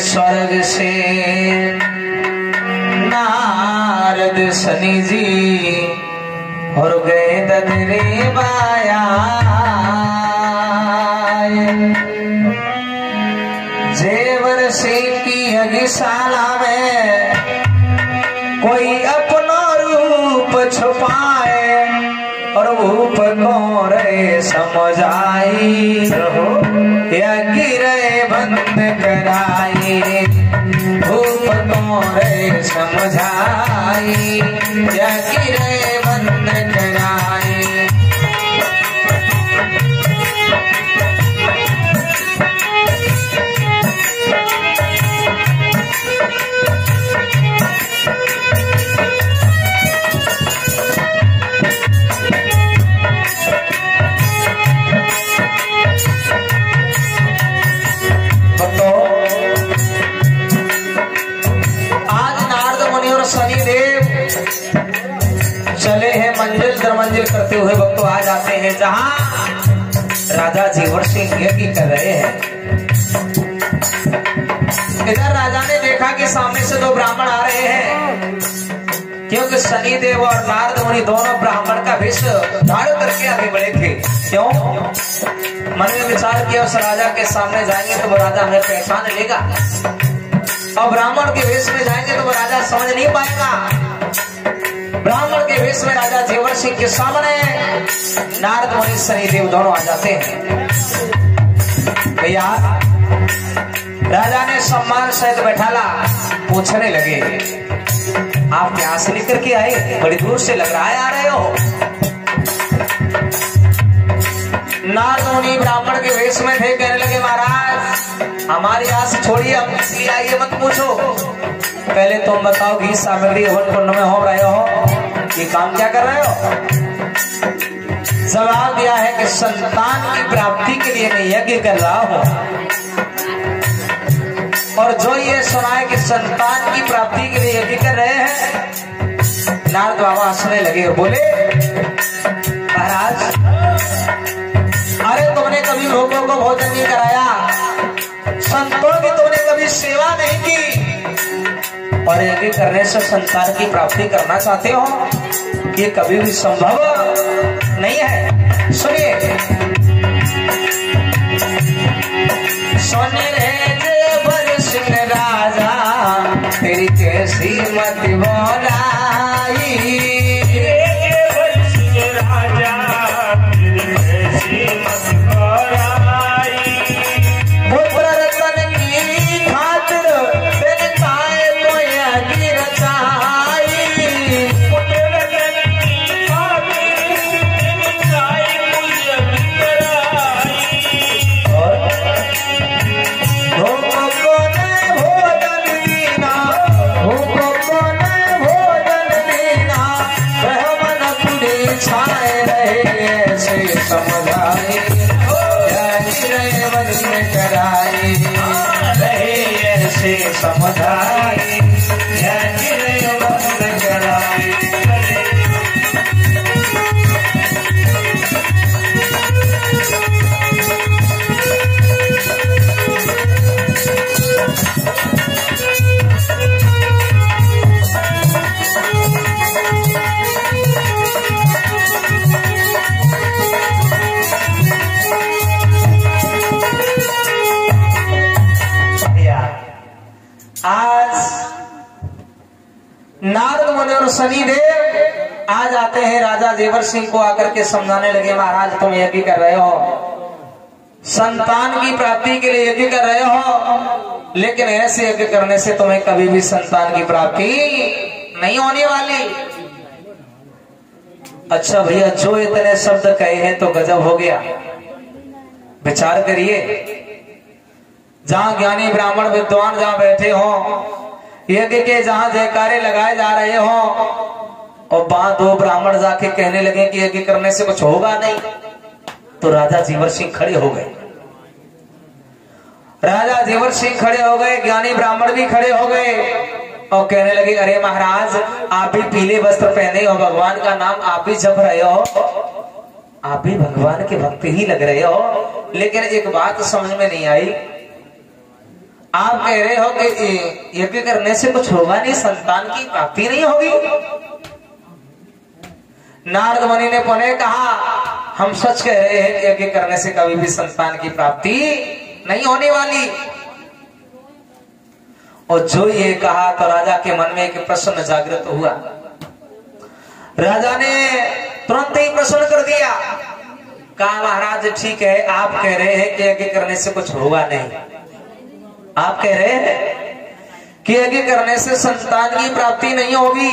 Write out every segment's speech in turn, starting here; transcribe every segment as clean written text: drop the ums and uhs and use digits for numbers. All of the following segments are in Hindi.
स्वर्ग से नारद शनि जी और गए ददरे बाया। जेवर सिंह की अगिशाला में कोई अपना रूप छुपाए और भूप को रे समझाई या गिरे बंद कराई। भूप को रे समझाई या गिरे बंद कराई। चले हैं मंजिल दर मंजिल करते हुए भक्तों आ जाते हैं जहां राजा जेवर सिंह यज्ञ कर रहे हैं। इधर राजा ने देखा कि सामने से दो ब्राह्मण आ रहे हैं, क्योंकि शनिदेव और नारद मुनि दोनों ब्राह्मण का वेश धारण करके आगे बढ़े थे। क्यों? मन में विचार किया उस राजा के सामने जाएंगे तो वो राजा हमें पहचान लेगा, और ब्राह्मण के वेश में जाएंगे तो वो राजा समझ नहीं पाएगा। ब्राह्मण के वेश में राजा जेवर सिंह के सामने नारद मुनि शनिदेव दोनों आ जाते हैं। भैया राजा ने सम्मान सहित बैठाला, पूछने लगे आप यहाँ से लेकर के आए? बड़ी दूर से लग रहा है आ रहे हो। नारद मुनि ब्राह्मण के वेश में थे, कहने लगे महाराज हमारी आस छोड़िए, अब इसलिए आइए मत पूछो, पहले तुम बताओ घी सामग्री हवन कुंड में हो रहे हो, ये काम क्या कर रहे हो? जवाब दिया है कि संतान की प्राप्ति के लिए मैं यज्ञ कर रहा हूं। और जो ये सुना है कि संतान की प्राप्ति के लिए यज्ञ कर रहे हैं, नारद बाबा हंसने लगे और बोले महाराज अरे तुमने कभी लोगों को भोजन नहीं कराया, संतों की तुमने कभी सेवा नहीं की, और यज्ञ करने से संतान की प्राप्ति करना चाहते हो, ये कभी भी संभव नहीं है। सुनिए, सुन रे जेवर सिंह राजा तेरी कैसी मत बोलाई। जेवर सिंह राजा तेरी कैसी मत बोलाई। पुत्र रतन की खातिर तेरे काय को यज्ञ रचाई। पुत्र रतन की खातिर तेरे काय को यज्ञ कराई। और भूखों को न भोजन देना, भूखों को न भोजन देना, ब्राह्मण पूरे छाए रहे ऐसे समुदाय। रहे बदन कराई रहे ऐसे समुदाय, रहे बदन कराई। आज नारद मुनि और शनिदेव आ जाते हैं, राजा जेवर सिंह को आकर के समझाने लगे महाराज तुम यज्ञ कर रहे हो, संतान की प्राप्ति के लिए यज्ञ कर रहे हो, लेकिन ऐसे यज्ञ करने से तुम्हें कभी भी संतान की प्राप्ति नहीं होने वाली। अच्छा भैया जो इतने शब्द कहे हैं तो गजब हो गया। विचार करिए, जहां ज्ञानी ब्राह्मण विद्वान जहां बैठे हो, यज्ञ के जहां जयकारे लगाए जा रहे हो, और वहां दो ब्राह्मण जाके कहने लगे कि यज्ञ करने से कुछ होगा नहीं, तो राजा जेवर सिंह खड़े हो गए। राजा जेवर सिंह खड़े हो गए, ज्ञानी ब्राह्मण भी खड़े हो गए और कहने लगे अरे महाराज आप भी पीले वस्त्र पहने हो, भगवान का नाम आप भी जप रहे हो, आप भी भगवान के भक्त ही लग रहे हो, लेकिन एक बात समझ में नहीं आई, आप कह रहे हो कि यज्ञ करने से कुछ होगा नहीं, संतान की प्राप्ति नहीं होगी। नारद मुनि ने पुनः कहा, हम सच कह रहे हैं कि यज्ञ करने से कभी भी संतान की प्राप्ति नहीं होने वाली। और जो ये कहा तो राजा के मन में एक प्रश्न जागृत हुआ। राजा ने तुरंत ही प्रश्न कर दिया, कहा महाराज ठीक है, आप कह रहे हैं कि यज्ञ करने से कुछ होगा नहीं, आप कह रहे हैं कि यज्ञ करने से संतान की प्राप्ति नहीं होगी,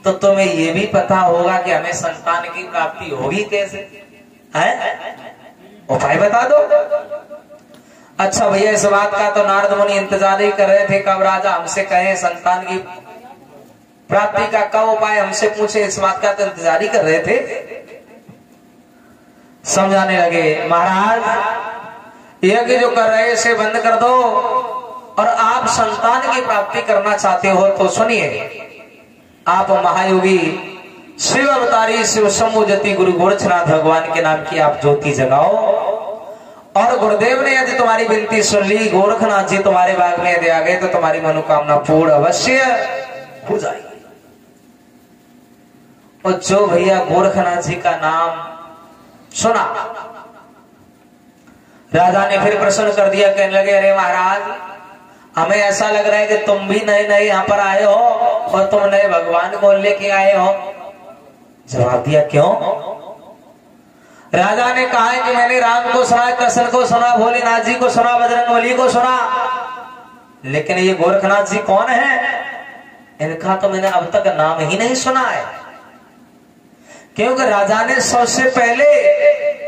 तो तुम्हें यह भी पता होगा कि हमें संतान की प्राप्ति होगी कैसे है? उपाय बता दो। अच्छा भैया, इस बात का तो नारद मुनि इंतजार ही कर रहे थे, कब राजा हमसे कहे संतान की प्राप्ति का कब उपाय हमसे पूछे, इस बात का तो इंतजार ही कर रहे थे। समझाने लगे, महाराज यज्ञ जो कर रहे हैं इसे बंद कर दो, और आप संतान की प्राप्ति करना चाहते हो तो सुनिए, आप महायोगी शिव अवतारी शिव शंभुजति गुरु गोरक्षनाथ भगवान के नाम की आप ज्योति जगाओ, और गुरुदेव ने यदि तुम्हारी विनती सुन ली, गोरखनाथ जी तुम्हारे बाग में यदि आ गए तो तुम्हारी मनोकामना पूर्ण अवश्य हो जाएगी। और जो भैया गोरखनाथ जी का नाम सुना, राजा ने फिर प्रश्न कर दिया, कहने लगे, अरे महाराज हमें ऐसा लग रहा है कि तुम भी नए नए यहाँ पर आए हो और तुम नए भगवान को लेके आए हो। जवाब दिया, क्यों? राजा ने कहा है कि मैंने राम को सुना, कृष्ण को सुना, भोलेनाथ जी को सुना, बजरंगबली को सुना, लेकिन ये गोरखनाथ जी कौन है, इनका तो मैंने अब तक नाम ही नहीं सुना है। क्योंकि राजा ने सबसे पहले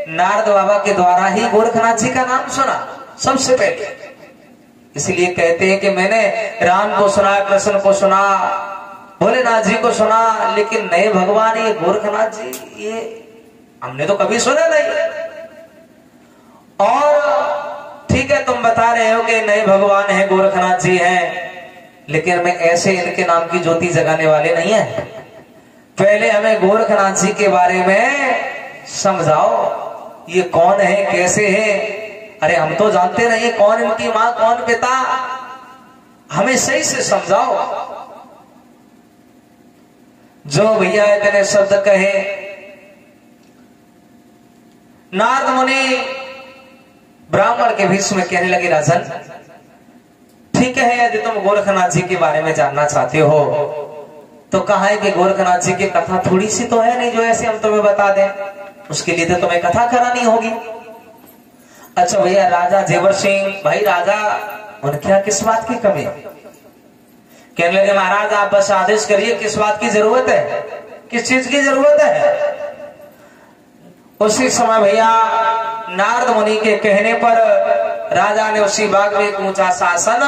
नारद बाबा के द्वारा ही गोरखनाथ जी का नाम सुना, सबसे पहले। इसलिए कहते हैं कि मैंने राम को सुना, कृष्ण को सुना, भोलेनाथ जी को सुना, लेकिन नए भगवान ये गोरखनाथ जी, ये हमने तो कभी सुना नहीं। और ठीक है, तुम बता रहे हो कि नए भगवान है, गोरखनाथ जी हैं, लेकिन मैं ऐसे इनके नाम की ज्योति जगाने वाले नहीं है। पहले हमें गोरखनाथ जी के बारे में समझाओ, ये कौन है, कैसे है? अरे हम तो जानते नहीं कौन इनकी माँ, कौन पिता, हमें सही से समझाओ। जो भैया इतने शब्द कहे, नारद मुनि ब्राह्मण के बीच में कहने लगे, राजन ठीक है, यदि तुम गोरखनाथ जी के बारे में जानना चाहते हो तो कहा है कि गोरखनाथ जी की कथा थोड़ी सी तो है नहीं जो ऐसे हम तुम्हें बता दें, उसके लिए तो तुम्हें कथा करानी होगी। अच्छा भैया, राजा जेवर सिंह, भाई राजा उनके क्या किस बात की कमी? कहने लगे, महाराज आप बस आदेश करिए, किस बात की जरूरत है, किस चीज की जरूरत है? उसी समय भैया नारद मुनि के कहने पर राजा ने उसी बाग में एक ऊंचा शासन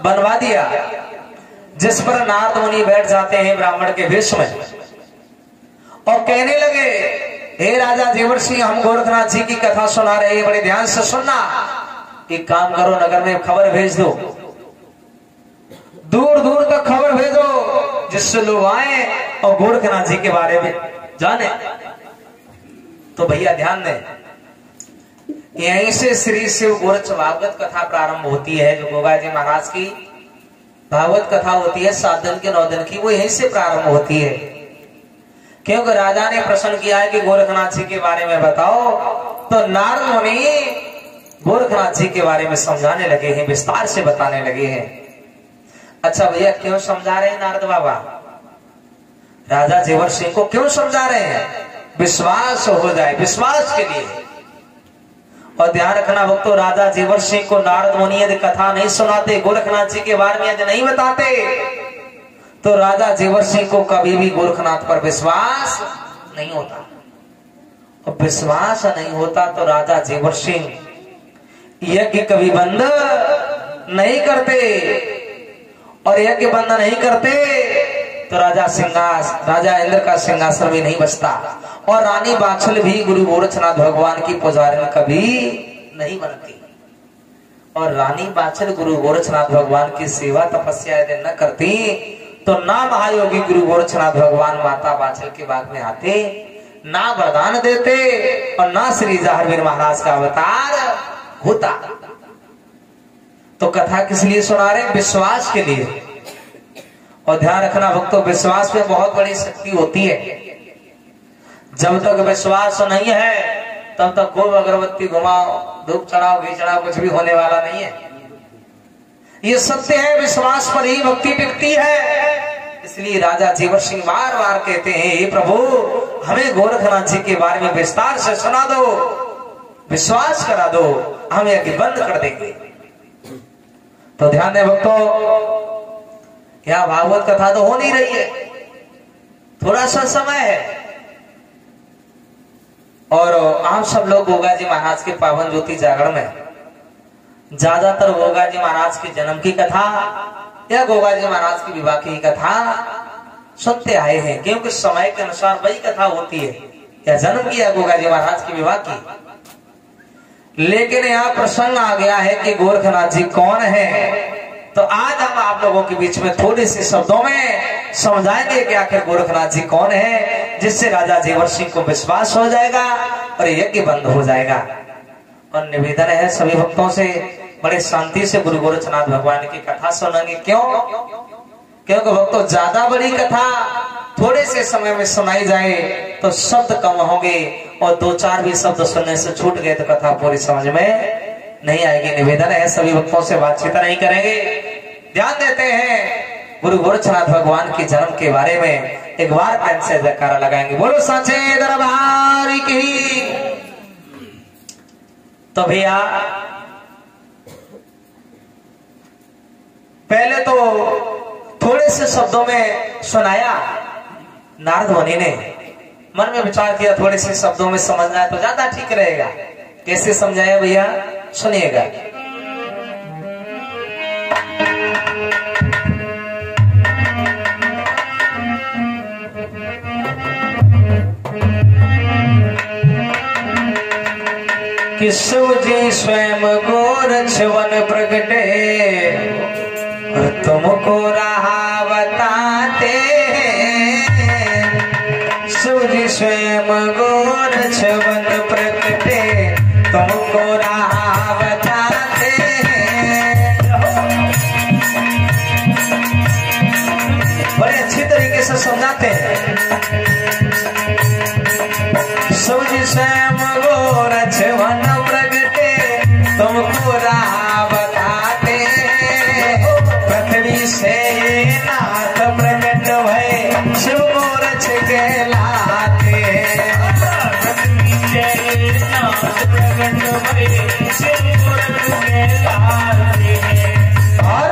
बनवा दिया, जिस पर नारद मुनि बैठ जाते हैं ब्राह्मण के वेश में, और कहने लगे, हे राजा जेवर सिंह, हम गोरखनाथ जी की कथा सुना रहे हैं, बड़े ध्यान से सुनना। एक काम करो, नगर में खबर भेज दो, दूर दूर तक खबर भेजो, जिससे लोग आए और गोरखनाथ जी के बारे में जाने। तो भैया ध्यान दें, यहीं से श्री शिव गोरक्ष भागवत कथा प्रारंभ होती है। जो गोगा जी महाराज की भागवत कथा होती है 7 दिन के 9 दिन की, वो यहीं से प्रारंभ होती है। क्योंकि राजा ने प्रश्न किया है कि गोरखनाथ जी के बारे में बताओ, तो नारद मुनि गोरखनाथ जी के बारे में समझाने लगे हैं, विस्तार से बताने लगे हैं। अच्छा भैया, क्यों समझा रहे हैं नारद बाबा? राजा जेवर सिंह को क्यों समझा रहे हैं? विश्वास हो जाए, विश्वास के लिए। और ध्यान रखना भक्तों, राजा जेवर सिंह को नारद मुनि यदि कथा नहीं सुनाते, गोरखनाथ जी के बारे में यदि नहीं बताते, तो राजा जेवर सिंह को कभी भी गोरखनाथ पर विश्वास नहीं होता। और विश्वास नहीं होता तो राजा जेवर सिंह यज्ञ कभी बंद नहीं करते, और यज्ञ बंद नहीं करते तो राजा इंद्र का सिंहासन भी नहीं बचता, और रानी बाछल भी गुरु गोरक्षनाथ भगवान की पुजारिन कभी नहीं बनती। और रानी बाछल गुरु गोरक्षनाथ भगवान की सेवा तपस्या यदि न करती तो ना महायोगी गुरु गोरक्षनाथ भगवान माता बाछल के बाग में आते, ना वरदान देते, और ना श्री जाहरवीर महाराज का अवतार होता। तो कथा किस लिए सुना रहे? विश्वास के लिए। और ध्यान रखना भक्तों, विश्वास में बहुत बड़ी शक्ति होती है। जब तक विश्वास नहीं है तब तक खूब अगरबत्ती घुमाओ, धूप चढ़ाओ, घी चढ़ाओ, कुछ भी होने वाला नहीं है। ये सत्य है, विश्वास पर ही भक्ति टिकती है। इसलिए राजा जेवर सिंह बार बार कहते हैं, हे प्रभु हमें गोरखनाथ जी के बारे में विस्तार से सुना दो, विश्वास करा दो, हम यज्ञ बंद कर देंगे। तो ध्यान दें भक्तों, क्या भागवत कथा तो हो नहीं रही है, थोड़ा सा समय है। और आप सब लोग गोगा जी महाराज के पावन ज्योति जागरण में ज्यादातर गोगा जी महाराज के जन्म की कथा या गोगा जी महाराज की विवाह की कथा सुनते आए हैं, क्योंकि समय के अनुसार वही कथा होती है, या जन्म की या गोगा जी महाराज की विवाह की। लेकिन यहाँ प्रसंग आ गया है कि गोरखनाथ जी कौन है। तो आज हम आप लोगों के बीच में थोड़े से शब्दों में समझाएंगे कि आखिर गोरखनाथ जी कौन है, जिससे राजा जेवर सिंह को विश्वास हो जाएगा और यज्ञ बंद हो जाएगा। और निवेदन है सभी भक्तों से, बड़े शांति से गुरु गोरखनाथ भगवान की कथा सुनेंगे। क्यों? क्योंकि भक्तों ज्यादा बड़ी कथा थोड़े से समय में सुनाई जाए तो शब्द कम होंगे, और दो चार भी शब्द सुनने से छूट गए तो कथा पूरी समझ में नहीं आएगी। निवेदन है सभी भक्तों से बातचीत नहीं करेंगे, ध्यान देते हैं गुरु गोरखनाथ भगवान के जन्म के बारे में एक बार प्रेम से जयकारा लगाएंगे। बोलो साचे दरबार की। तो भैया पहले तो थोड़े से शब्दों में सुनाया, नारद मुनि ने मन में विचार किया थोड़े से शब्दों में समझना है तो ज्यादा ठीक रहेगा। कैसे समझाया भैया, सुनिएगा। कि शिव जी स्वयं गोरक्ष वन प्रगटे, तुमको राह बताते हैं। शिव जी स्वयं गोरक्ष वन प्रगटे, तुमको राह बताते हैं। बड़े अच्छी तरीके से समझाते हैं। शिव जी स्वयं गोरक्ष वन प्रगटे, तुमको राह बताते हैं। पृथ्वी से नाथ प्रकट भये, शिव गोरक्ष कहलाते हैं। पृथ्वी से नाथ प्रकट भये, शिव गोरक्ष कहलाते हैं। और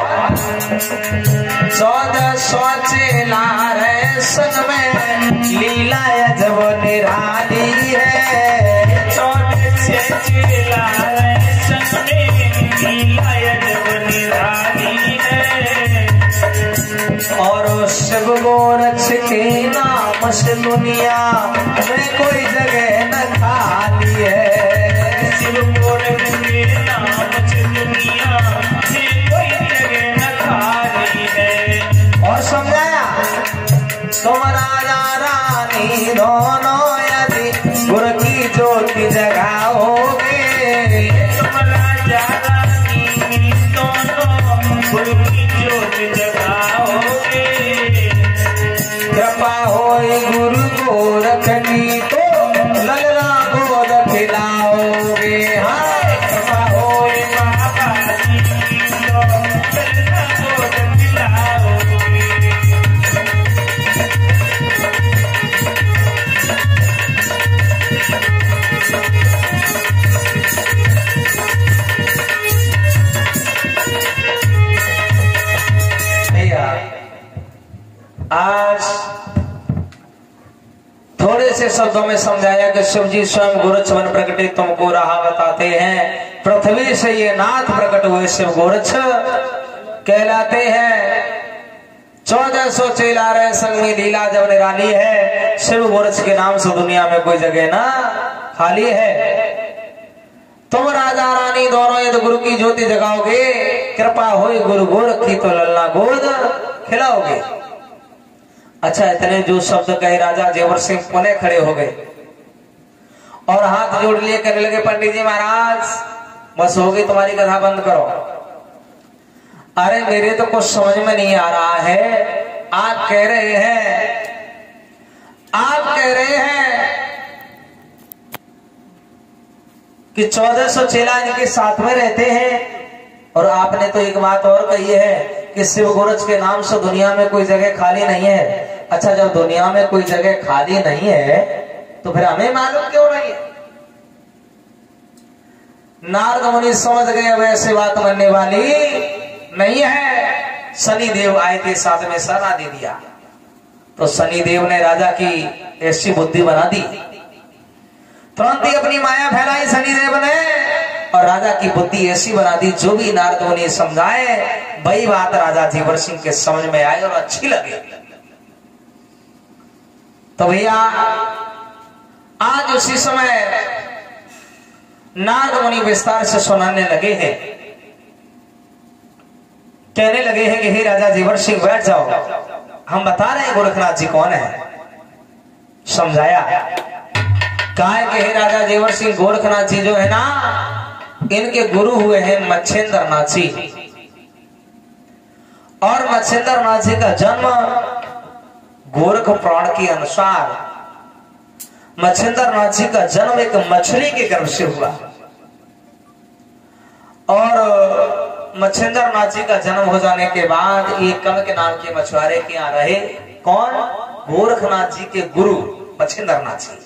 1400 चेला रहे सन में, लीला जब निराली है। 1400 चेला रहे सन में, लीला जब निराली है। और शिव गोरक्ष के नाम से दुनिया में कोई जगह न खाली है। शिव गोरक्ष के नाम से दुनिया में कोई जगह न खाली है। और समझाया, तुम राजा रानी दोनों यदि गुरु की ज्योति जगाओगे, तुम राजा रानी दोनों गुरु की ज्योति जगाओगे। कृपा होई गुरु गोरख की तो ललना गोद खिलाओगे। हाँ, कृपा होई बाबा जी की तो ललना गोद खिलाओगे। आज थोड़े से शब्दों में समझाया कि शिव जी स्वयं गोरक्ष वन प्रकटे, तुमको राह बताते हैं। पृथ्वी से ये नाथ प्रकट हुए शिव गोरक्ष कहलाते हैं। 1400 चेला रहे संग में, लीला जब निराली है। शिव गोरक्ष के नाम से दुनिया में कोई जगह ना खाली है। तुम राजा रानी दोनों यदि गुरु की ज्योति जगाओगे, कृपा होई गुरु गोरख की तो ललना गोद खिलाओगे। अच्छा, इतने जो शब्द कहे राजा जेवर सिंह पुनः खड़े हो गए और हाथ जोड़ लिए, कहने लगे पंडित जी महाराज बस हो गई तुम्हारी कथा, बंद करो। अरे मेरे तो कुछ समझ में नहीं आ रहा है। आप कह रहे हैं कि 1400 चेला इनके साथ में रहते हैं, और आपने तो एक बात और कही है कि शिव गोरज के नाम से दुनिया में कोई जगह खाली नहीं है। अच्छा, जब दुनिया में कोई जगह खाली नहीं है तो फिर हमें मालूम क्यों नहीं है? नारद मुनि समझ गए वैसे बात मानने वाली नहीं है। शनिदेव आए थे, साथ में सरा दे दिया, तो शनिदेव ने राजा की ऐसी बुद्धि बना दी, तुरंत ही अपनी माया फैलाई शनिदेव ने, और राजा की बुद्धि ऐसी बना दी, जो भी नारद मुनि समझाए वही बात राजा जीवर सिंह के समझ में आई और अच्छी लगी। तो भैया आज उसी समय नारद मुनि विस्तार से सुनाने लगे हैं, कहने लगे हैं कि हे राजा जीवर सिंह बैठ जाओ, हम बता रहे हैं गोरखनाथ जी कौन है। समझाया, कहा है कि हे राजा जीवर सिंह, गोरखनाथ जी जो है ना, इनके गुरु हुए हैं मच्छिंद्र नाथ जी, और मच्छिंद्र नाथ जी का जन्म गोरख पुराण के अनुसार मच्छिंद्र नाथ जी का जन्म एक मछली के गर्भ से हुआ, और मच्छिंद्र नाथ जी का जन्म हो जाने के बाद एक कम के नाम के मछुआरे के यहाँ रहे। कौन? गोरखनाथ जी के गुरु मच्छिंद्र नाथ जी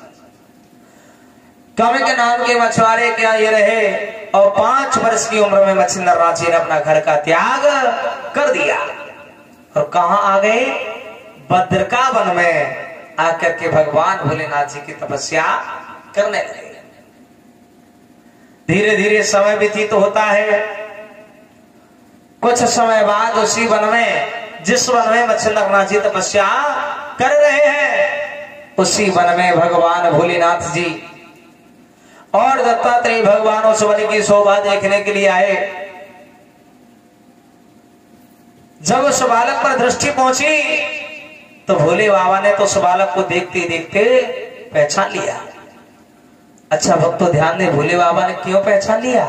कम के नाम के मछुआरे के यहाँ ये रहे, और 5 वर्ष की उम्र में मच्छिंद्र नाथ जी ने अपना घर का त्याग कर दिया, और कहा आ गए? बद्रिका वन में आकर के भगवान भोलेनाथ जी की तपस्या करने लगे। धीरे धीरे समय व्यतीत होता है। कुछ समय बाद उसी वन में, जिस वन में मच्छिंद्र नाथ जी तपस्या कर रहे हैं, उसी वन में भगवान भोलेनाथ जी और दत्तात्रेय भगवान उस वन की शोभा देखने के लिए आए। जब उस बालक पर दृष्टि पहुंची तो भोले बाबा ने तो उस बालक को देखते देखते पहचान लिया। अच्छा भक्तों ध्यान दे, भोले बाबा ने क्यों पहचान लिया?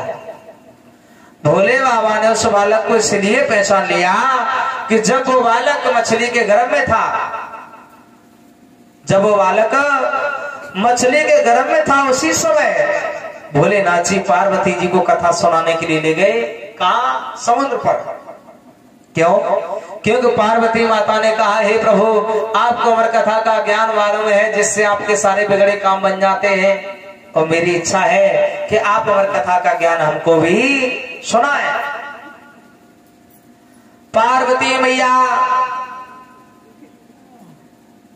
भोले बाबा ने उस बालक को इसलिए पहचान लिया कि जब वो बालक मछली के गर्भ में था, जब वो बालक मछली के गर्भ में था, उसी समय भोलेनाथ जी पार्वती जी को कथा सुनाने के लिए ले गए। कहाँ? समुद्र पर। क्यों? क्योंकि पार्वती माता ने कहा, हे प्रभु, आपको अमर कथा का ज्ञान मालूम है, जिससे आपके सारे बिगड़े काम बन जाते हैं, और मेरी इच्छा है कि आप अमर कथा का ज्ञान हमको भी सुनाएं। पार्वती मैया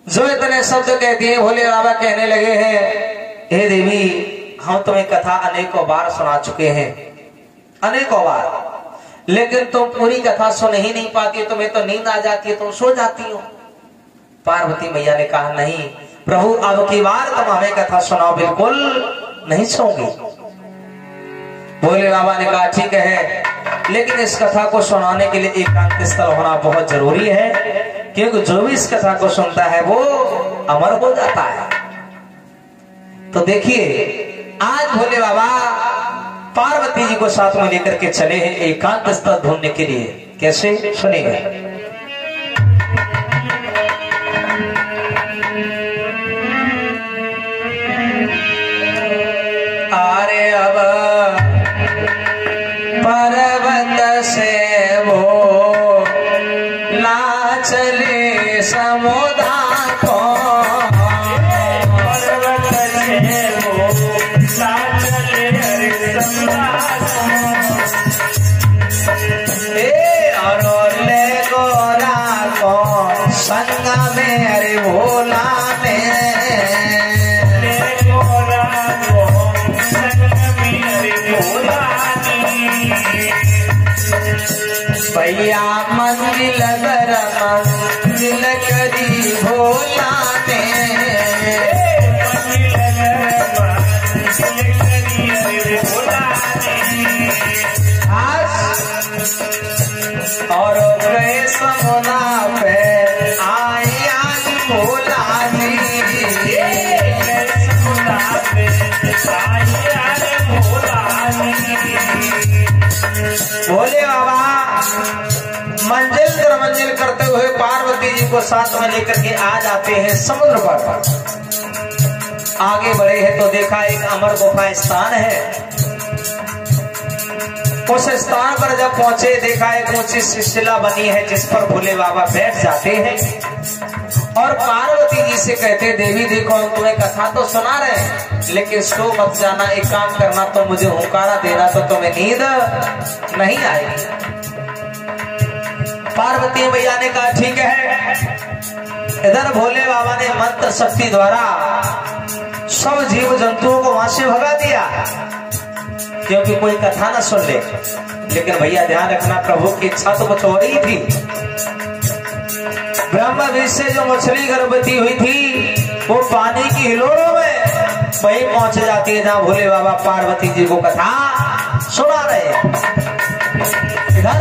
जो इतने शब्द कहती है, भोले बाबा कहने लगे हैं, हे देवी, हम तुम्हें कथा अनेकों बार सुना चुके हैं, अनेकों बार, लेकिन तुम पूरी कथा सुन ही नहीं पाती, तुम्हें तो नींद आ जाती है, तुम सो जाती हो। पार्वती मैया ने कहा, नहीं प्रभु, अब की बार तुम हमें कथा सुनाओ, बिल्कुल नहीं सोऊंगी। भोले बाबा ने कहा, ठीक है, लेकिन इस कथा को सुनाने के लिए एकांत स्थल होना बहुत जरूरी है, क्योंकि जो भी इस कथा को सुनता है वो अमर हो जाता है। तो देखिए, आज भोले बाबा पार्वती जी को साथ में लेकर के चले हैं एकांत स्थल ढूंढने के लिए। कैसे? सुनेंगे। अरे अब पर्वत से वो ला चले समुद्र को, पर्वत से वो ला चले और ले गोरा को संग में, अरे भोला ने ले गोरा को संग में, अरे भोला भैया मंदिर कर मंदिर करी भोला ने, और गए समुना पे आए आज भोला जी, समुना पे आए आज भोला जी। भोले बाबा को साथ में लेकर के आ जाते हैं समुद्र पर। आगे बढ़े हैं तो देखा एक अमर गुफा स्थान है। उस स्थान पर जब पहुंचे देखा एक ऊंची शिला बनी है जिस पर भोले बाबा बैठ जाते हैं और पार्वती जी से कहते देवी देखो हम तुम्हें कथा तो सुना रहे हैं लेकिन सो मत जाना, एक काम करना तो मुझे हुंकारा देना तो तुम्हें नींद नहीं आएगी। पार्वती मैया ने कहा ठीक है। इधर भोले बाबा ने मंत्र शक्ति द्वारा सब जीव जंतुओं को वहां से भगा दिया क्योंकि कोई कथा ना सुन ले। लेकिन भैया ध्यान रखना प्रभु की इच्छा तो कुछ और ही थी। ब्रह्मा जी से जो मछली गर्भवती हुई थी वो पानी की हिलोरों में वही पहुंच जाती है जहां भोले बाबा पार्वती जी को कथा सुना रहे हैं। इधर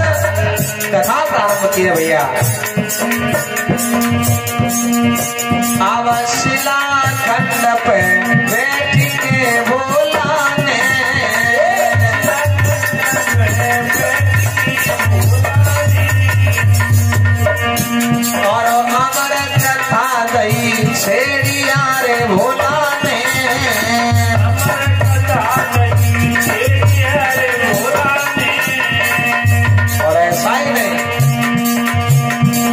कथा प्रारंभ होती है भैया। शिला खंड पे बैठ के भोला ने और अमर कथा गई छेड़िया रे भोला ने। और ऐसा ही नहीं,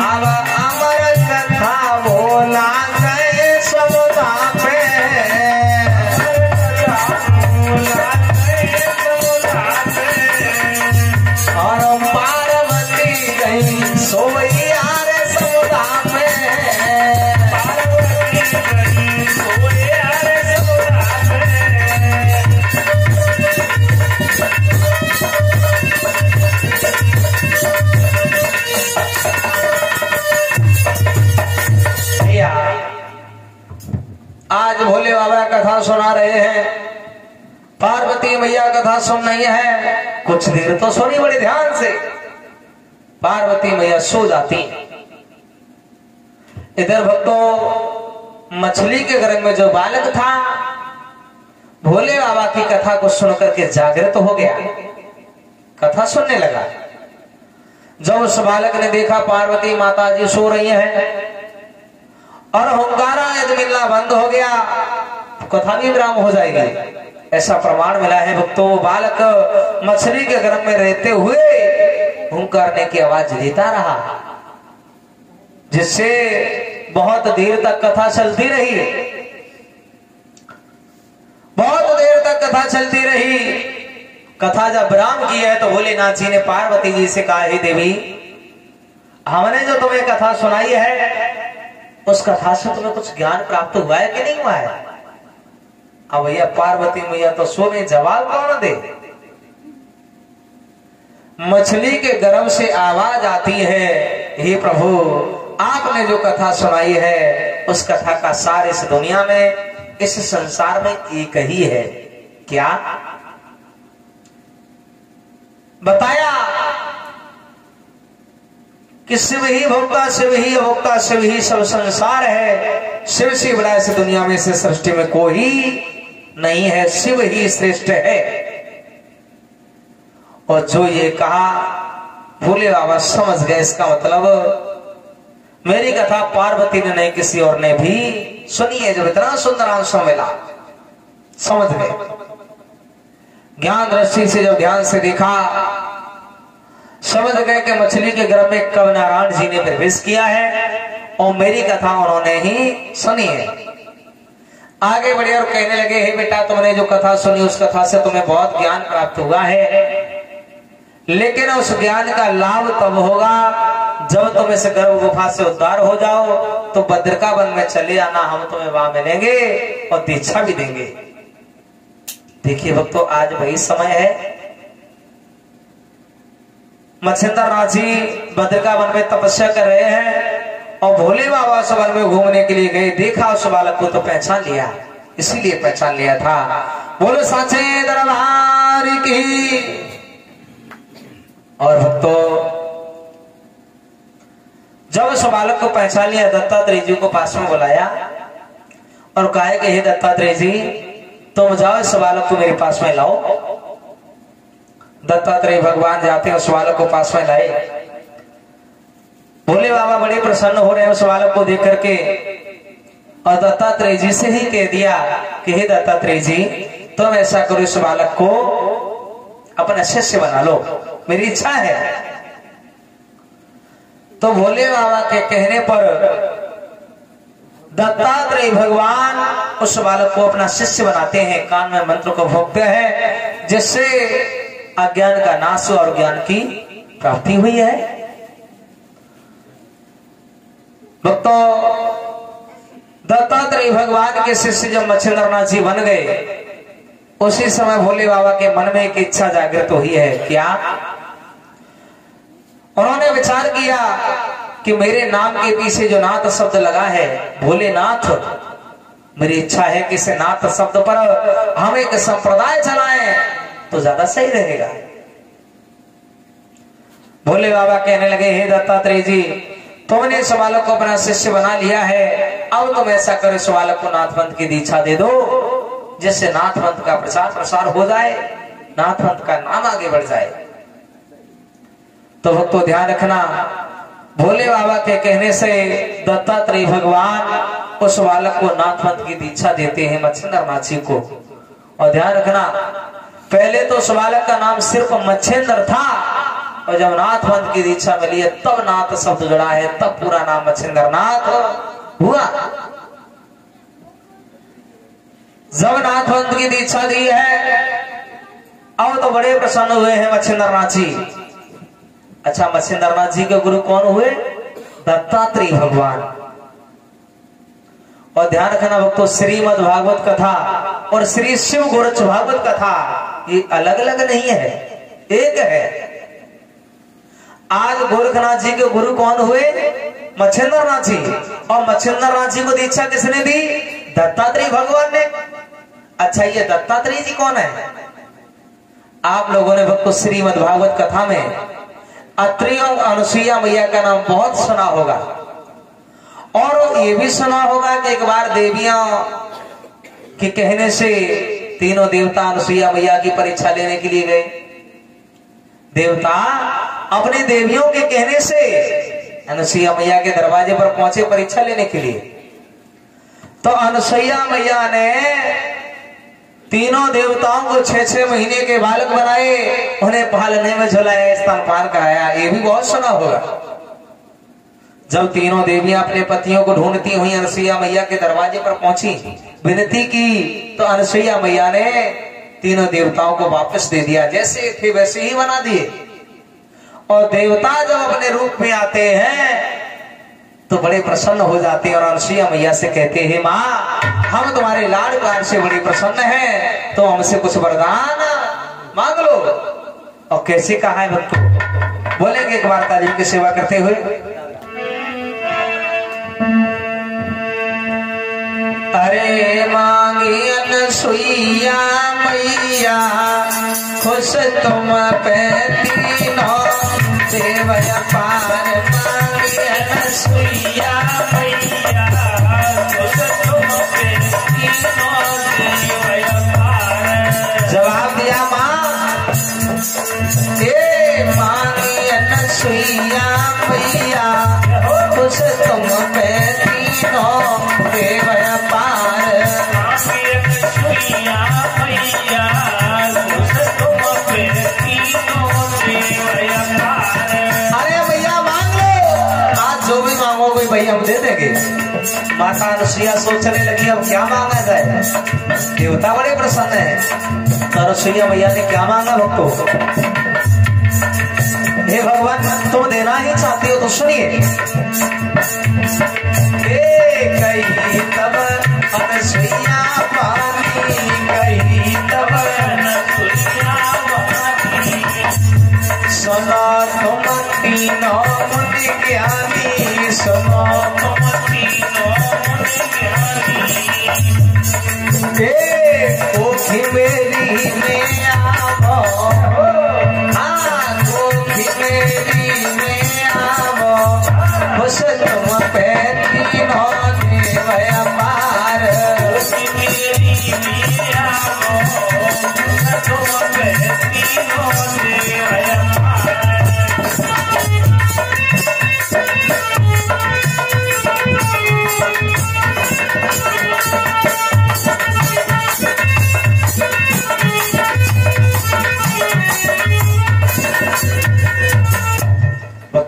अब अमर कथा भोला गए समुद्र पे और पार्वती गई सोइया रे समुद्र पे। आज भोले बाबा कथा सुना रहे हैं, पार्वती मैया कथा सुन रही है। कुछ देर तो सुनी बड़ी ध्यान से, पार्वती मैया सो जाती। इधर भक्तों मछली के घर में जो बालक था भोले बाबा की कथा को सुनकर के जागृत हो गया, कथा सुनने लगा। जब उस बालक ने देखा पार्वती माता जी सो रही हैं और हुंकारा यदि मिलना बंद हो गया कथा भी विराम हो जाएगी, ऐसा प्रमाण मिला है भक्तों। बालक मछली के गर्भ में रहते हुए हुंकारने की आवाज देता रहा जिससे बहुत देर तक कथा चलती रही। बहुत देर तक कथा चलती रही। कथा जब विराम की है तो भोलेनाथ जी ने पार्वती जी से कहा हे देवी हमने जो तुम्हें कथा सुनाई है उस कथा से तुम्हें कुछ ज्ञान प्राप्त हुआ है कि नहीं हुआ है। अब भैया पार्वती मैया तो सोने जवाब कौन दे। मछली के गर्भ से आवाज आती है हे प्रभु आपने जो कथा सुनाई है उस कथा का सार इस दुनिया में इस संसार में एक ही है। क्या बताया कि शिव ही भोक्ता शिव ही अभोक्ता शिव ही सब संसार है। शिव से बड़ा इस दुनिया में से सृष्टि में कोई नहीं है, शिव ही श्रेष्ठ है। और जो ये कहा भोले बाबा समझ गए इसका मतलब मेरी कथा पार्वती ने नहीं किसी और ने भी सुनी है। जब इतना सुंदर अंश मिला समझ गए। ज्ञान दृष्टि से जब ध्यान से देखा समझ गए कि मछली के गर्भ में कब नारायण जी ने प्रवेश किया है और मेरी कथा उन्होंने ही सुनी है। आगे बढ़े और कहने लगे हे बेटा तुमने जो कथा सुनी उस कथा से तुम्हें बहुत ज्ञान प्राप्त हुआ है, लेकिन उस ज्ञान का लाभ तब होगा जब तुम इस गर्भ गुफा से उद्धार हो जाओ तो बद्रिका वन में चले आना, हम तुम्हें वहां मिलेंगे और दीक्षा भी देंगे। देखिए भक्तों आज वही समय है। मच्छिंद्र नाथ जी बद्रिका वन में तपस्या कर रहे हैं और भोले बाबा उस वन में घूमने के लिए गए। देखा उस बालक को तो पहचान लिया, इसीलिए पहचान लिया था। बोलो साचे दरबार की। और भक्तों जब उस बालक को पहचान लिया दत्तात्रेय जी को पास में बुलाया और कहा कि हे दत्तात्रेय जी तुम जाओ इस बालक को मेरे पास में लाओ। दत्तात्रेय भगवान जाते उस बालक को पास में लाए। भोले बाबा बड़े प्रसन्न हो रहे हैं उस बालक को देख करके, और दत्तात्रेय जी से ही कह दिया कि हे दत्तात्रेय जी, तुम ऐसा करो, इस बालक को अपना शिष्य बना लो, मेरी इच्छा है। तो भोले बाबा के कहने पर दत्तात्रेय भगवान उस बालक को अपना शिष्य बनाते हैं, कान में मंत्र को भोगते हैं, जिससे अज्ञान का नाश और ज्ञान की प्राप्ति हुई है। भक्तों, दत्तात्रेय भगवान के शिष्य जब मच्छिंद्रनाथ जी बन गए, उसी समय भोले बाबा के मन में एक इच्छा जागृत हुई है। क्या? उन्होंने विचार किया कि मेरे नाम के पीछे जो नाथ शब्द लगा है, भोलेनाथ, मेरी इच्छा है कि इस नाथ शब्द पर हम एक संप्रदाय चलाएं तो ज्यादा सही रहेगा। भोले बाबा कहने लगे, हे दत्तात्रेय जी, तुमने इस बालक को अपना शिष्य बना लिया है, अब तुम ऐसा करो, इस बालक को नाथपंथ की दीक्षा दे दो, जिससे नाथपंथ का प्रचार प्रसार हो जाए, नाथपंथ का नाम आगे बढ़ जाए। तो भक्तों ध्यान रखना, भोले बाबा के कहने से दत्तात्रेय भगवान उस बालक को नाथपंथ की दीक्षा देते हैं, मच्छिंद्रनाथ जी को। और ध्यान रखना, पहले तो उस बालक का नाम सिर्फ मच्छिंद्र था, और जब नाथपंथ की दीक्षा मिली है तब नाथ शब्द जुड़ा है, तब पूरा नाम मच्छिंद्रनाथ हुआ। जब नाथपंथ की दीक्षा दी है, अब तो बड़े प्रसन्न हुए हैं मच्छिंद्रनाथ जी। अच्छा, मच्छिंद्रनाथ जी के गुरु कौन हुए? दत्तात्रेय भगवान। और ध्यान रखना भक्तों, श्रीमद् भागवत कथा और श्री शिव गोरक्ष भागवत कथा ये अलग अलग नहीं है, एक है। आज गोरखनाथ जी के गुरु कौन हुए? मच्छिंद्रनाथ जी। और मच्छिंद्रनाथ जी को दीक्षा किसने दी? दत्तात्रेय भगवान ने। अच्छा, ये दत्तात्रेय जी कौन है? आप लोगों ने भक्तों श्रीमद् भागवत कथा में अत्रि और अनुसुईया मैया का नाम बहुत सुना होगा, और ये भी सुना होगा कि एक बार देवियां के कहने से तीनों देवता अनुसुईया मैया की परीक्षा लेने के लिए गए। देवता अपनी देवियों के कहने से अनुसुईया मैया के दरवाजे पर पहुंचे परीक्षा लेने के लिए। तो अनुसुईया मैया ने तीनों देवताओं को 6-6 महीने के बालक बनाए, उन्हें पालने में झुलाया, स्तनपान कराया, ये भी बहुत सुना होगा। जब तीनों देवियां अपने पतियों को ढूंढती हुई अनुसुईया मैया के दरवाजे पर पहुंची, विनती की, तो अनुसुईया मैया ने तीनों देवताओं को वापस दे दिया, जैसे थे वैसे ही बना दिए। और देवता जब अपने रूप में आते हैं तो बड़े प्रसन्न हो जाते हैं, और अनुसुईया मैया से कहते हैं, माँ, हम तुम्हारे लाड प्यार से बड़ी प्रसन्न हैं, तो हमसे कुछ वरदान मांग लो। और कैसे कहा है भक्तों, बोलेंगे एक बार तालीम की सेवा करते हुए। अरे मांगी अनुसुईया मैया, खुश तुम पे तीनों देव अपार। मांगी अनुसुईया मैया, खुश तुम पे तीनों देव अपार। जवाब दिया माँ, ए मांगी अनुसुईया मैया, खुश तुम पे तीनों देव अपार। भाई हम दे देंगे। माता अनुसुईया सोचने लगी अब क्या मांगा जाए, देवता बड़े प्रसन्न है। तो अनुसुईया मैया ने क्या मांगा भक्तों? हे भगवान, तुम देना ही चाहती हो तो सुनिए। कही तब अनुसुईया पानी, कही तब अनुसुईया पानी, सुनो तुम तीनों मुनि ज्ञानी, सुनो तुम तीनों मुनि ज्ञानी। कोठी मेरी में आवो, हाँ कोठी मेरी में आवो, खुश तुम पे तीनों देव अपार।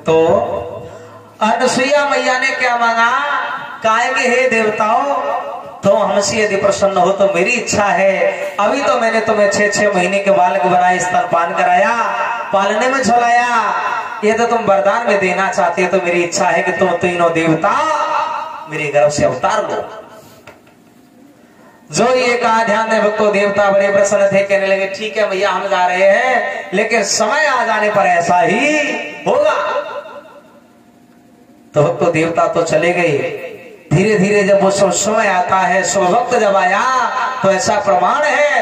भक्तों, अनसुईया मैया ने क्या मांगा, काहे कि हे देवताओं, तो हमसे यदि प्रसन्न हो तो मेरी इच्छा है, अभी तो मैंने तुम्हें 6-6 महीने के बालक बनाए, स्तनपान कराया, पालने में झुलाया, ये तो तुम वरदान में देना चाहते हो, तो मेरी इच्छा है कि तुम तीनों देवता मेरे गर्भ से अवतार लो। जो ये कहा, ध्यान दे भक्तों, देवता बड़े प्रसन्न थे, कहने लगे ठीक है भैया हम जा रहे हैं, लेकिन समय आ जाने पर ऐसा ही होगा। तो भक्तों देवता तो चले गए। धीरे धीरे जब वो समय आता है, शुभ वक्त जब आया, तो ऐसा प्रमाण है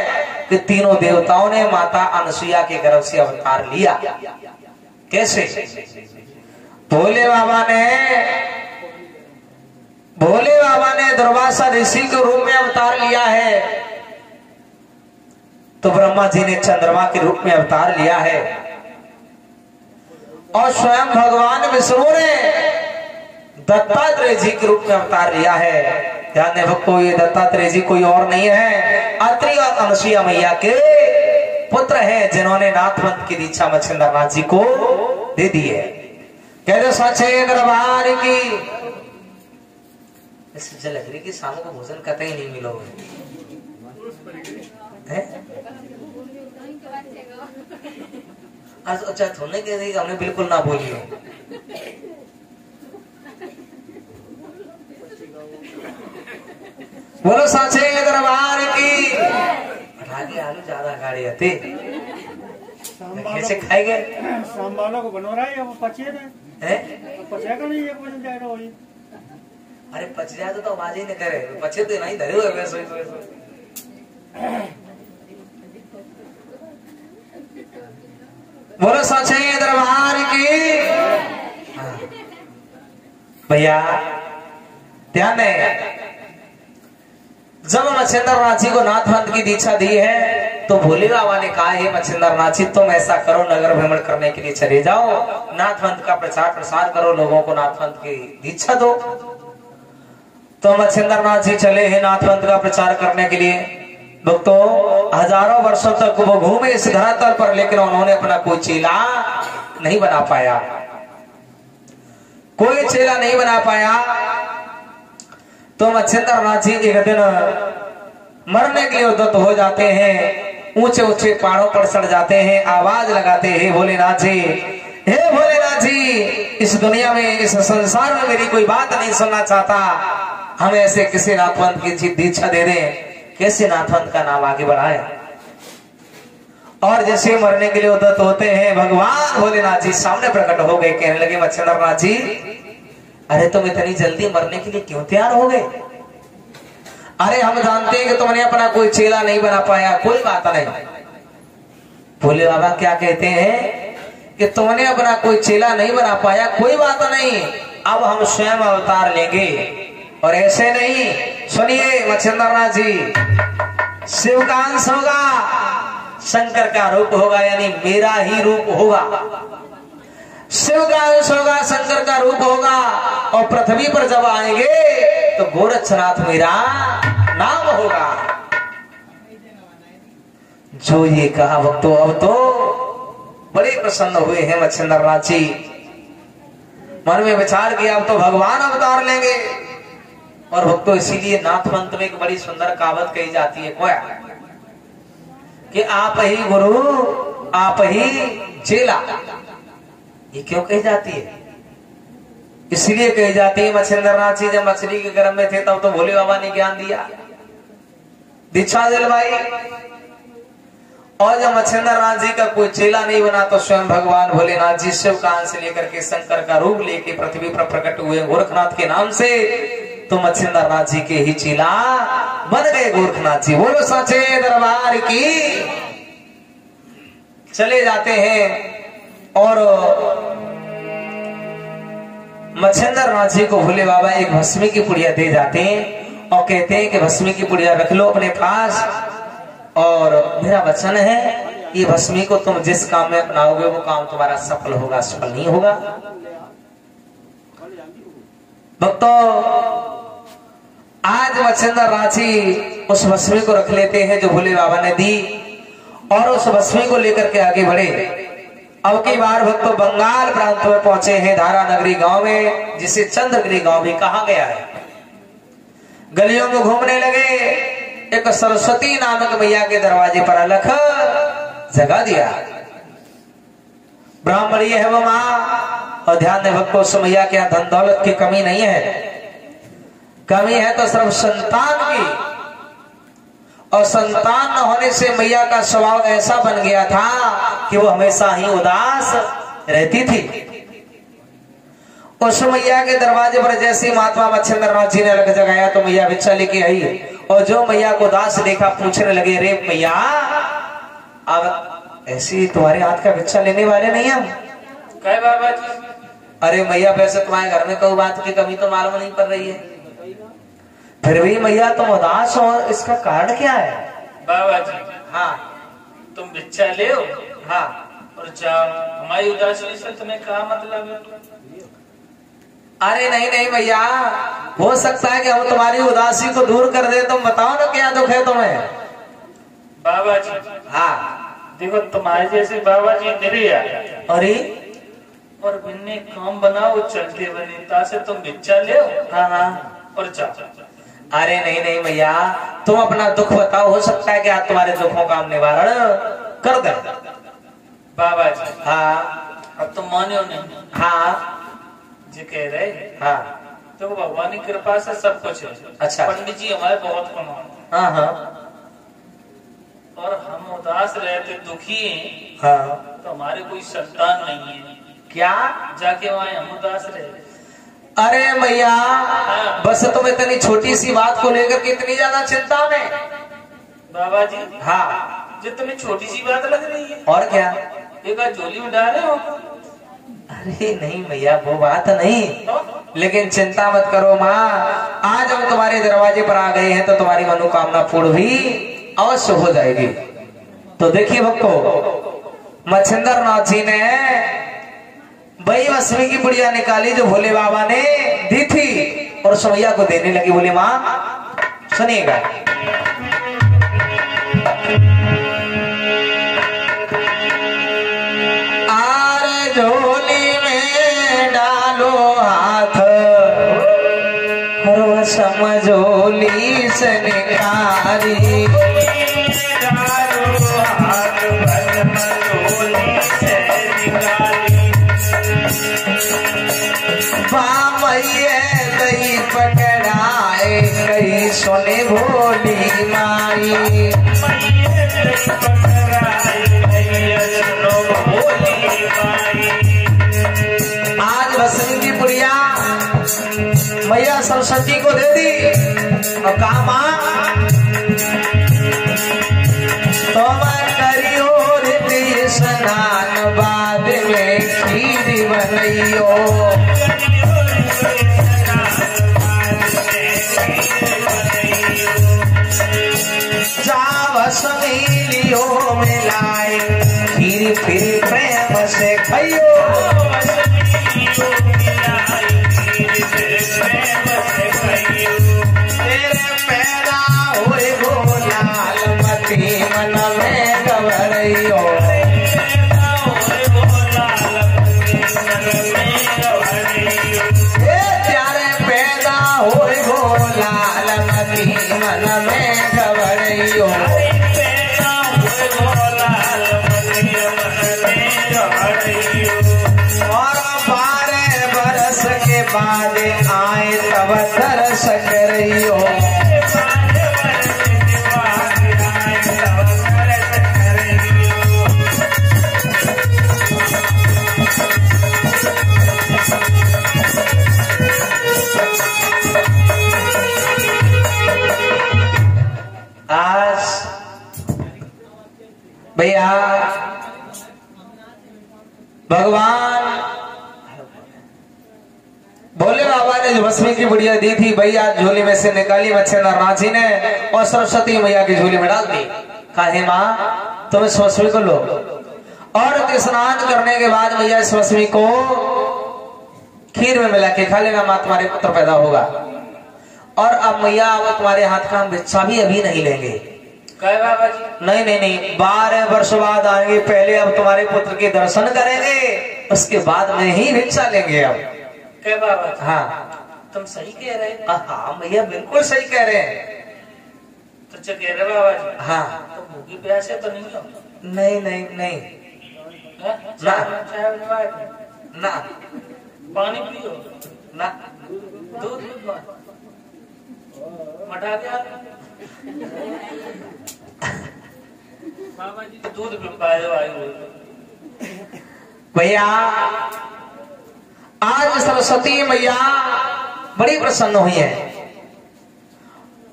कि तीनों देवताओं ने माता अनसुईया के गर्भ से अवतार लिया। कैसे? भोले बाबा ने दुर्वासा ऋषि के रूप में अवतार लिया है, तो ब्रह्मा जी ने चंद्रमा के रूप में अवतार लिया है, और स्वयं भगवान विष्णु ने दत्तात्रेय जी के रूप में अवतार लिया है। ध्यान दें भक्तों, ये दत्तात्रेय जी कोई और नहीं है, अत्रि और अनसुईया मैया के पुत्र है, जिन्होंने नाथवंत की दीक्षा मच्छिंद्र नाथ जी को दे दी है। कहते सचे दरबार की ऐसे लग रही कि शाम को भोजन कतई नहीं मिलोगे। आज अच्छा थोड़े कह रही हमने बिल्कुल ना बोली हो। बोलो साचे दरबार की। आगे आलू ज्यादा गाड़ी आती कैसे खाएंगे? शाम वालों को बनो रहा है, वो पचे पचेगा नहीं, 1 बजे जाएगा वही। अरे पच जाए तो आवाज ही नहीं करे, पचे तो नहीं धरे हुए वैसे। बोलो साचे दरबार की। भैया ध्यान है, जब मच्छिंद्र नाथ जी को नाथवंत की दीक्षा दी है, तो भोले बाबा ने कहा हे मच्छिंद्र नाथ जी, तुम ऐसा करो, नगर भ्रमण करने के लिए चले जाओ, नाथवंत का प्रचार प्रसार करो, लोगों को नाथवंत की दीक्षा दो। तो मच्छिंद्र नाथ जी चले हैं नाथवंत का प्रचार करने के लिए। भक्तों हजारों वर्षों तक वो घूमे इस धरातल पर, लेकिन उन्होंने अपना कोई चेला नहीं बना पाया, कोई चेला नहीं बना पाया। तो मच्छिंद्र नाथ जी एक दिन मरने के लिए उद्यत हो जाते हैं, ऊंचे ऊंचे पहाड़ों पर चढ़ जाते हैं, आवाज लगाते हैं भोलेनाथ जी, हे भोलेनाथ जी, इस दुनिया में इस संसार में मेरी कोई बात नहीं सुनना चाहता, हमें ऐसे किसी नाथवंत की दीक्षा दे दें, कैसे नाथवंत का नाम आगे बढ़ाए। और जैसे मरने के लिए उद्यत होते हैं, भगवान भोलेनाथ जी सामने प्रकट हो गए, कहने लगे मच्छिंद्र नाथ जी, अरे तुम इतनी जल्दी मरने के लिए क्यों तैयार हो गए? अरे हम जानते हैं कि तुमने अपना कोई चेला नहीं बना पाया, कोई बात नहीं। भोले बाबा क्या कहते हैं कि तुमने अपना कोई चेला नहीं बना पाया, कोई बात नहीं, अब हम स्वयं अवतार लेंगे। और ऐसे नहीं, सुनिए मच्छिंद्र नाथ जी, शिव का अंश होगा, शंकर का रूप होगा, यानी मेरा ही रूप होगा। शिव का अंश होगा, शंकर का रूप होगा, और पृथ्वी पर जब आएंगे तो गोरक्षनाथ मेरा नाम होगा। जो ये कहा भक्तों, अब तो बड़े प्रसन्न हुए हैं मच्छिंद्र नाथ जी। मन में विचार किया अब तो भगवान अवतार लेंगे। और भक्तों इसीलिए नाथवंत में एक बड़ी सुंदर कहावत कही जाती है, क्या कि आप ही गुरु आप ही चेला। ये क्यों कही जाती है? इसलिए कही जाती है, मच्छिंद्र नाथ जी जब मछली के गर्भ में थे तब तो भोले बाबा ने ज्ञान दिया, दीक्षा दिलवाई, और जब मच्छिंद्र नाथ जी का कोई चेला नहीं बना तो स्वयं भगवान भोलेनाथ जी शिव का अंश लेकर के शंकर का रूप लेके पृथ्वी पर प्रकट हुए गोरखनाथ के नाम से। तो मच्छिंद्र नाथ जी के ही चेला बन गए गोरखनाथ जी। बोलो साचे दरबार की। चले जाते हैं और मच्छिंद्र नाथ जी को भोले बाबा एक भस्मी की पुड़िया दे जाते हैं और कहते हैं कि भस्मी की पुड़िया रख लो अपने पास, और मेरा वचन है ये भस्मी को तुम जिस काम में अपनाओगे वो काम तुम्हारा सफल होगा, सफल नहीं होगा। भक्तों आज मच्छिंद्र नाथ जी उस भस्मी को रख लेते हैं जो भोले बाबा ने दी, और उस भस्मी को लेकर के आगे बढ़े। अब की बार भक्तों बंगाल प्रांत में पहुंचे हैं, धारा नगरी गांव में, जिसे चंद्रगिरी गांव भी कहा गया है। गलियों में घूमने लगे, एक सरस्वती नामक मैया के दरवाजे पर अलख जगा दिया। ब्राह्मणी है वो माँ, और ध्यान दें भक्तों उस मैया के यहाँ धन दौलत की कमी नहीं है, कमी है तो सिर्फ संतान की। और संतान न होने से मैया का स्वभाव ऐसा बन गया था कि वो हमेशा ही उदास रहती थी। उस मैया के दरवाजे पर जैसे महात्मा मच्छिंद्रनाथ जी ने अलग जगाया तो मैया भिक्षा लेके आई, और जो मैया को उदास देखा पूछने लगे, रे मैया अब ऐसी तुम्हारे हाथ का भिक्षा लेने वाले नहीं हम? क्या बाबा जी? अरे मैया वैसे तुम्हारे घर में कोई बात की कमी तो मालूम नहीं पड़ रही है, फिर भी मैया तुम उदास हो, इसका कारण क्या है? बाबा जी हाँ तुम भिक्षा ले हो हाँ और जाओ, हमारी उदासी से तुम्हें क्या मतलब है? अरे नहीं नहीं भैया, हो सकता है कि हम तुम्हारी उदासी को दूर कर दे। तुम बताओ ना क्या दुख है तुम्हें? बाबा जी हाँ देखो तुम्हारे जैसे बाबा जी निरिया अरे और बिन्ने काम बनाओ चलते बने तासे तुम भिक्षा ले हाँ हाँ और जाओ। अरे नहीं नहीं भैया, तुम अपना दुख बताओ, हो सकता है कि आज तुम्हारे दुखों का हम निवारण कर दे। बाबा जी हाँ अब तुम मानो नहीं? हाँ जी कह रहे हाँ तो भगवान की कृपा से सब कुछ है। अच्छा। पंडित जी हमारे बहुत कमाओ हाँ हाँ और हम उदास रहते दुखी हैं, हाँ तो हमारे कोई संतान नहीं है, क्या? जाके वहां हम उदास रहे। अरे मैया बस तुम इतनी छोटी सी बात को लेकर के इतनी ज्यादा चिंता में? बाबा जी हाँ जो तुम्हें छोटी सी बात लग रही है, और क्या? एक आध झोली में डाले हो? अरे नहीं भैया वो बात नहीं, तो? लेकिन चिंता मत करो माँ, आज हम तुम्हारे दरवाजे पर आ गए हैं तो तुम्हारी मनोकामना पूर्ण भी अवश्य हो जाएगी। तो देखिए भक्तों, मच्छिंद्रनाथ जी ने वही वस्मी की पुड़िया निकाली जो भोले बाबा ने दी थी और सुमैया को देने लगी। बोले माँ सुनिएगा, आर झोली में डालो हाथ, हर समझोली से निकारी, दही पकड़ाए कई सोने भोली माई, आज वसंत की पुड़िया मैया सरस्वती को दे दी और कहा माँ तुम करियो रिद्धि स्नान, बाद में खीर बनइयो, समीलियो मिलाए खीर फिर प्रेम से खाइयो, तेरे पैदा हुए गो लाल मती मन में घबराइयो, प्यारे पैदा हुए गो लाल मती मन में घबराइयो, और 12 बरस के बाद आए तब तरस करियो, आज भैया भगवान भोले बाबा ने जो भस्मी की बुढ़िया दी थी भैया झोली में से निकाली मच्छिंद्रनाथ जी ने और सरस्वती मैया की झोली में डाल दी। कहा माँ तुम इस भस्मी को लो, और स्नान करने के बाद भैया इस भस्मी को खीर में मिला के खा लेना, माँ तुम्हारे पुत्र पैदा होगा। और अब मैया अब तुम्हारे हाथ का हम भिक्षा भी अभी नहीं लेंगे, कहे बाबा जी? नहीं नहीं नहीं, 12 वर्ष बाद आएंगे। पहले अब तुम्हारे पुत्र के दर्शन करेंगे, उसके बाद में ही भिक्षा लेंगे अब। कहे बाबा जी? हाँ तुम सही कह रहे हैं। हाँ भैया बिल्कुल सही कह रहे हैं। तो क्या कह रहे बाबा जी? हाँ तो भूखी प्यासे तो नहीं हो? नहीं नहीं नहीं ना, पानी पियो ना, दूध मटा दिया बाबा जी। दूध पिपाए भैया आज सरस्वती मैया बड़ी प्रसन्न हुई है।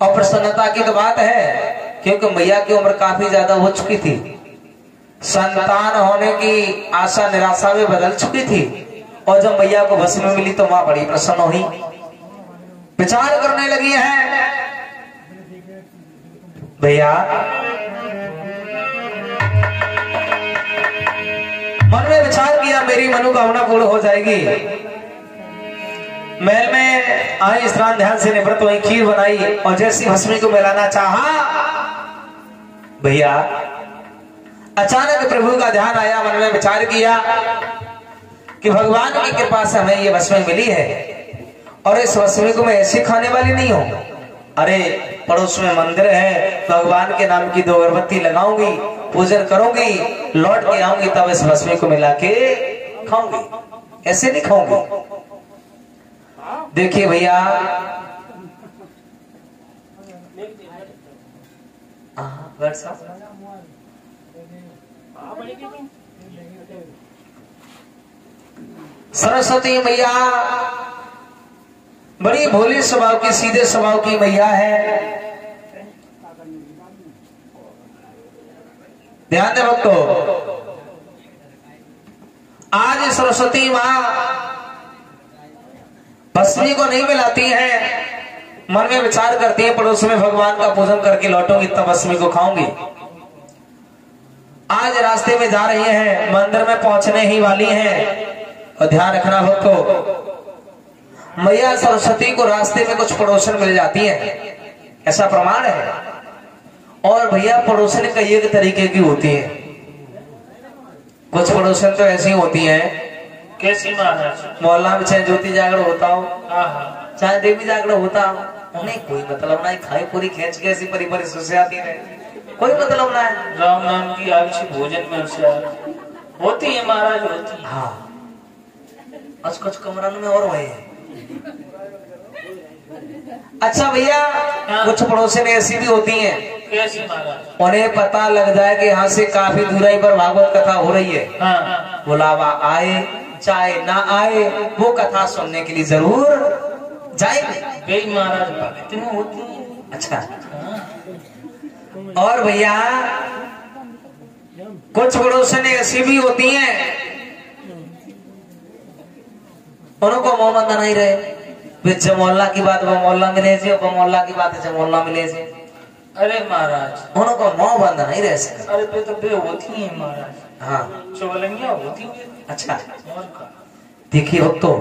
और प्रसन्नता की तो बात है क्योंकि मैया की उम्र काफी ज्यादा हो चुकी थी, संतान होने की आशा निराशा में बदल चुकी थी। और जब मैया को भस्म मिली तो मां बड़ी प्रसन्न हुई, विचार करने लगी है। भैया मन में विचार किया मेरी मनोकामना पूर्ण हो जाएगी। महल में आई, स्नान ध्यान से निवृत्त हुई, खीर बनाई और जैसी भस्मी को मिलाना चाहा, भैया अचानक प्रभु का ध्यान आया। मन में विचार किया कि भगवान की कृपा से हमें ये भस्मी मिली है और इस भस्मी को मैं ऐसी खाने वाली नहीं हूं। अरे पड़ोस में मंदिर है, भगवान के नाम की 2 अगरबत्ती लगाऊंगी, पूजन करूंगी, लौट के आऊंगी, तब इस भस्मी को मिला के खाऊंगी, ऐसे नहीं खाऊंगी। देखिए भैया सरस्वती मैया बड़ी भोली स्वभाव की, सीधे स्वभाव की मैया है। ध्यान दे भक्तों, आज सरस्वती मां भस्मी को नहीं मिलाती है, मन में विचार करती है पड़ोस में भगवान का पूजन करके लौटूंगी तब भस्मी को खाऊंगी। आज रास्ते में जा रही हैं, मंदिर में पहुंचने ही वाली हैं। और ध्यान रखना भक्तों, मैया सरस्वती को रास्ते में कुछ पड़ोसन मिल जाती है, ऐसा प्रमाण है। और भैया पड़ोसन कई एक तरीके की होती है। कुछ पड़ोसन तो ऐसी होती हैं, कैसी महाराज? मोहल्ला में चाहे ज्योति जागरण होता हो, चाहे देवी जागरण होता हो, उन्हें कोई मतलब ना, खाई पूरी खींच के ऐसी परी परी सुसे आती रहे, कोई मतलब ना है। राम नाम की आयुषी भोजन में उसे होती है महाराज, होती है। हाँ कुछ कमरा में और हुए हैं। अच्छा भैया कुछ पड़ोसन ऐसी भी होती हैं, कैसी महाराज? उन्हें पता लग जाए कि यहाँ से काफी दूराई पर भागवत कथा हो रही है, बुलावा आए चाहे ना आए, वो कथा सुनने के लिए जरूर जाएंगे। महाराज भक्ति में होती है। अच्छा और भैया कुछ पड़ोसन ऐसी भी होती हैं, उनको मोह बंधा नहीं रहे, वे मोहल्ला की बात वो मोहल्ला मिले से, वो मोहल्ला की बात मोहल्ला मिले से। अरे महाराज उनको मोह बंधा नहीं रह सकता। अरे बे तो बे होती है महाराज। हाँ चुगलियां होती है। अच्छा देखिए भक्तों,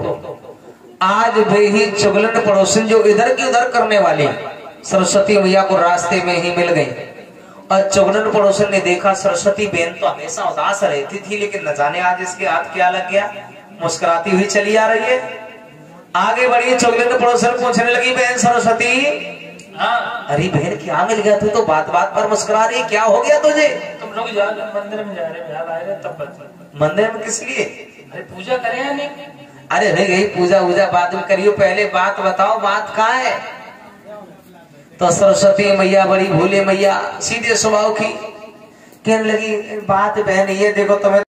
आज वे ही चुगलन पड़ोसन जो इधर की उधर करने वाली सरस्वती मैया को रास्ते में ही मिल गई। और चुगलन पड़ोसन ने देखा सरस्वती बेन तो हमेशा उदास रहती थी, लेकिन न जाने आज इसके हाथ क्या लग गया, मुस्कुराती हुई चली आ रही है। आगे बढ़ी चुगलन पड़ोसन पूछने लगी, बहन सरस्वती, हाँ अरे बहन क्या मिल गया, तू तो बात बात पर मुस्कुरा रही, क्या हो गया तुझे? तुम लोग मंदिर में जा रहे तब। मंदिर में किस लिए? अरे पूजा करें या नहीं? अरे भाई यही पूजा वूजा बाद में करियो, पहले बात बताओ, बात कहाँ है? तो सरस्वती मैया बड़ी भोले मैया, सीधे स्वभाव की, कहने लगी बात बहन ये देखो तुम्हें